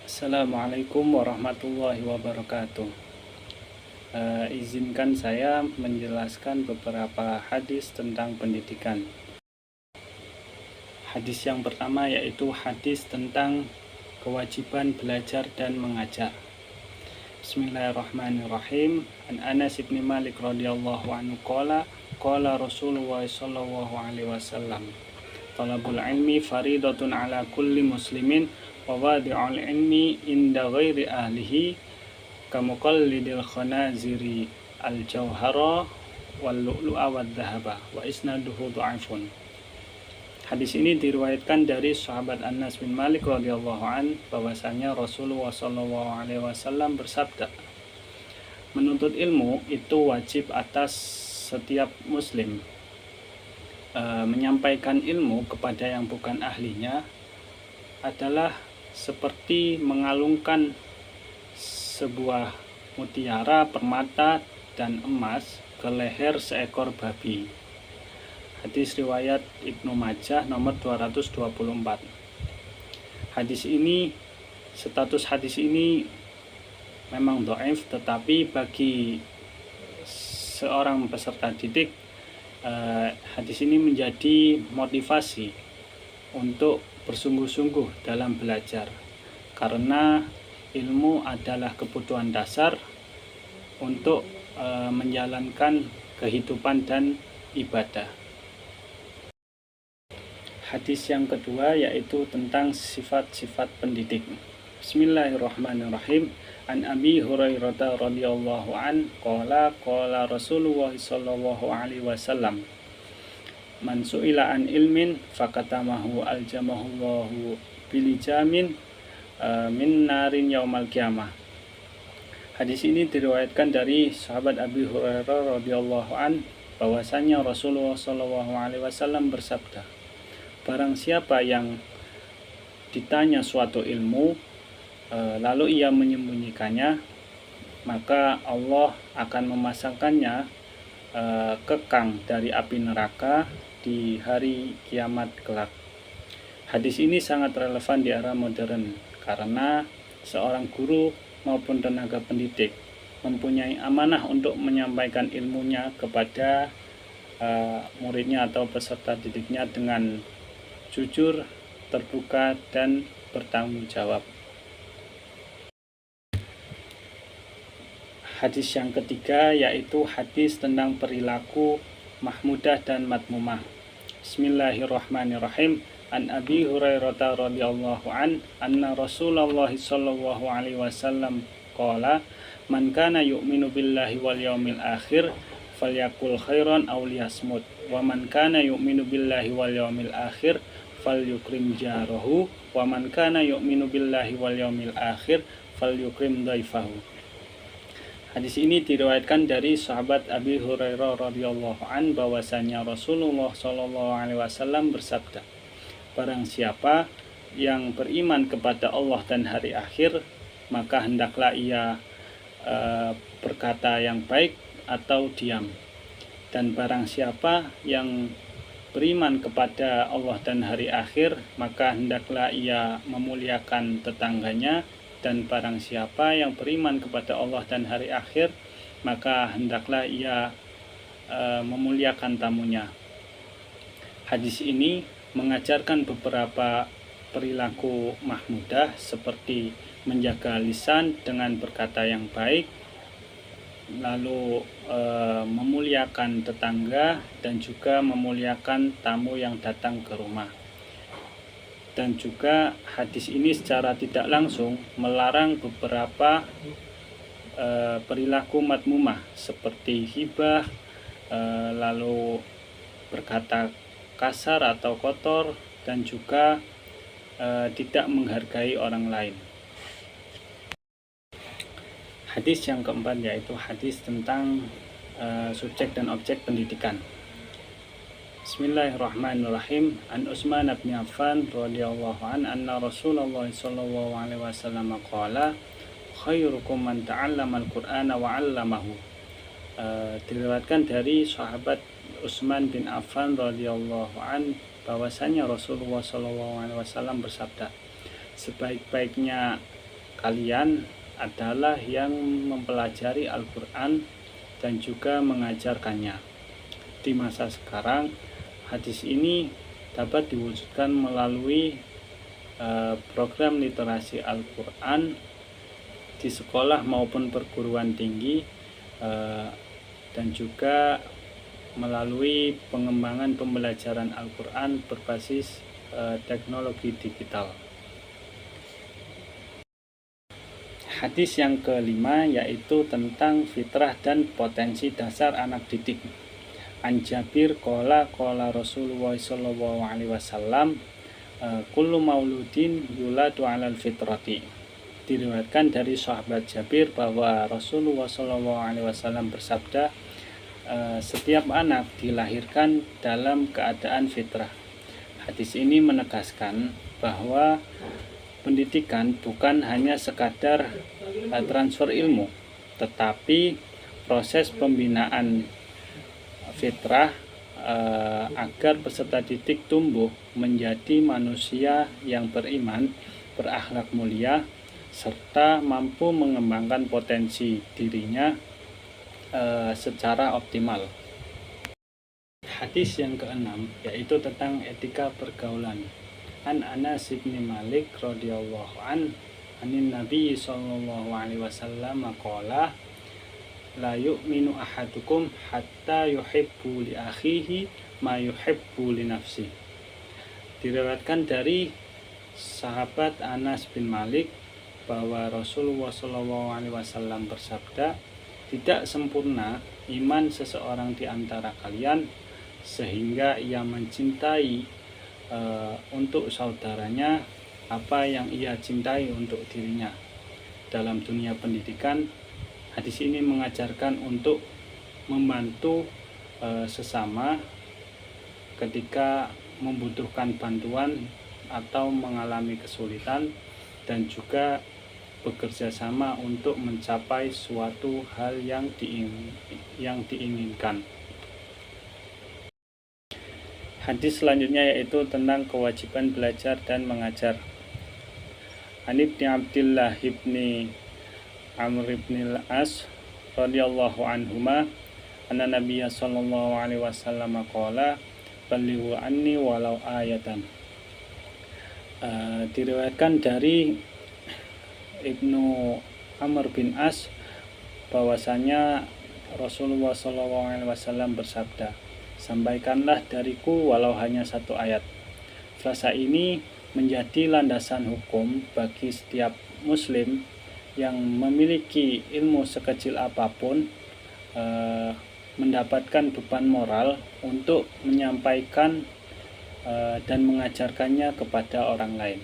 Assalamualaikum warahmatullahi wabarakatuh. Izinkan saya menjelaskan beberapa hadis tentang pendidikan. Hadis yang pertama yaitu hadis tentang kewajiban belajar dan mengajar. Bismillahirrahmanirrahim. An Anas bin Malik radhiyallahu anhu qala Rasulullah sallallahu alaihi wasallam, talabul ilmi faridatun ala kulli muslimin wa wadi'ul ilmi inda ghairi ahlihi kamuqallidil khanaziri al-jauhara wal lu'lu'a wad dhahaba wa isnaduhu dha'ifun. Hadis ini diriwayatkan dari sahabat Anas bin Malik radhiyallahu an bahwasanya Rasulullah sallallahu alaihi wasallam bersabda, menuntut ilmu itu wajib atas setiap muslim. Menyampaikan ilmu kepada yang bukan ahlinya adalah seperti mengalungkan sebuah mutiara, permata, dan emas ke leher seekor babi. Hadis riwayat Ibnu Majah nomor 224. Status hadis ini memang dhaif, tetapi bagi seorang peserta didik, hadis ini menjadi motivasi untuk bersungguh-sungguh dalam belajar, karena ilmu adalah kebutuhan dasar untuk menjalankan kehidupan dan ibadah. Hadis yang kedua yaitu tentang sifat-sifat pendidik. Bismillahirrahmanirrahim. An Abi Hurairah radhiyallahu an qala Rasulullah sallallahu alaihi wasallam, man su'ila an ilmin fakatamahu aljamahullahu bilijamin min narin yaumal qiyamah. Hadis ini diriwayatkan dari sahabat Abi Hurairah radhiyallahu an bahwasanya Rasulullah sallallahu alaihi wasallam bersabda, barang siapa yang ditanya suatu ilmu lalu ia menyembunyikannya, maka Allah akan memasangkannya kekang dari api neraka di hari kiamat kelak. Hadis ini sangat relevan di era modern karena seorang guru maupun tenaga pendidik mempunyai amanah untuk menyampaikan ilmunya kepada muridnya atau peserta didiknya dengan jujur, terbuka, dan bertanggung jawab. Hadis yang ketiga yaitu hadis tentang perilaku mahmudah dan madmumah. Bismillahirrahmanirrahim. An Abi Hurairah radhiyallahu an anna Rasulullah sallallahu alaihi wasallam qala, man kana yu'minu billahi wal yaumil akhir falyakul khairan aw liyasmut, wa man kana yu'minu billahi wal yaumil akhir falyukrim jarahu, wa man kana yu'minu billahi wal yaumil akhir falyukrim dhaifahu. Hadis ini diriwayatkan dari sahabat Abi Hurairah radhiyallahu an bahwasanya Rasulullah sallallahu alaihi wasallam bersabda, barang siapa yang beriman kepada Allah dan hari akhir, maka hendaklah ia berkata yang baik atau diam. Dan barang siapa yang beriman kepada Allah dan hari akhir, maka hendaklah ia memuliakan tetangganya, dan barang siapa yang beriman kepada Allah dan hari akhir, maka hendaklah ia memuliakan tamunya. Hadis ini mengajarkan beberapa perilaku mahmudah seperti menjaga lisan dengan berkata yang baik, lalu memuliakan tetangga, dan juga memuliakan tamu yang datang ke rumah. Dan juga hadis ini secara tidak langsung melarang beberapa perilaku madmumah seperti hibah, lalu berkata kasar atau kotor, dan juga tidak menghargai orang lain. Hadis yang keempat yaitu hadis tentang subjek dan objek pendidikan. Bismillahirrahmanirrahim. An Utsman bin Affan radhiyallahu an anna Rasulullah sallallahu alaihi wasallam qala, khairukum man ta'allama al-Qur'ana wa 'allamahu. Diriwayatkan dari sahabat Utsman bin Affan radhiyallahu an bahwasanya Rasulullah sallallahu alaihi wasallam bersabda, sebaik-baiknya kalian adalah yang mempelajari Al-Quran dan juga mengajarkannya. Di masa sekarang, hadis ini dapat diwujudkan melalui program literasi Al-Quran di sekolah maupun perguruan tinggi, dan juga melalui pengembangan pembelajaran Al-Quran berbasis teknologi digital. Hadis yang kelima yaitu tentang fitrah dan potensi dasar anak didik. An Jabir qala Rasulullah sallallahu alaihi wasallam kullu mauludin yuladu 'alal fitrati. Diriwayatkan dari sahabat Jabir bahwa Rasulullah sallallahu alaihi wasallam bersabda, setiap anak dilahirkan dalam keadaan fitrah. Hadis ini menegaskan bahwa pendidikan bukan hanya sekadar transfer ilmu, tetapi proses pembinaan fitrah agar peserta didik tumbuh menjadi manusia yang beriman, berakhlak mulia, serta mampu mengembangkan potensi dirinya secara optimal. Hadis yang keenam yaitu tentang etika pergaulan. An Anas bin Malik radhiyallahu anin Nabi sallallahu alaihi wasallam qala la yu'minu ahadukum hatta yuhibbu li akhihi ma yuhibbu li nafsi. Diriwayatkan dari sahabat Anas bin Malik bahwa Rasulullah sallallahu alaihi wasallam bersabda, tidak sempurna iman seseorang di antara kalian sehingga ia mencintai untuk saudaranya apa yang ia cintai untuk dirinya. Dalam dunia pendidikan, hadis ini mengajarkan untuk membantu sesama ketika membutuhkan bantuan atau mengalami kesulitan, dan juga bekerja sama untuk mencapai suatu hal yang diinginkan. Hadis selanjutnya yaitu tentang kewajiban belajar dan mengajar. An Ibni Abdillah ibni Amr ibn al-As radhiyallahu anhuma anna Nabiyya sallallahu alaihi wasallam qala ballighu anni walau ayatan. Diriwayatkan dari Ibnu Amr bin As bahwasanya Rasulullah sallallahu alaihi wasallam bersabda, sampaikanlah dariku walau hanya satu ayat. Frasa ini menjadi landasan hukum bagi setiap muslim yang memiliki ilmu sekecil apapun mendapatkan beban moral untuk menyampaikan dan mengajarkannya kepada orang lain.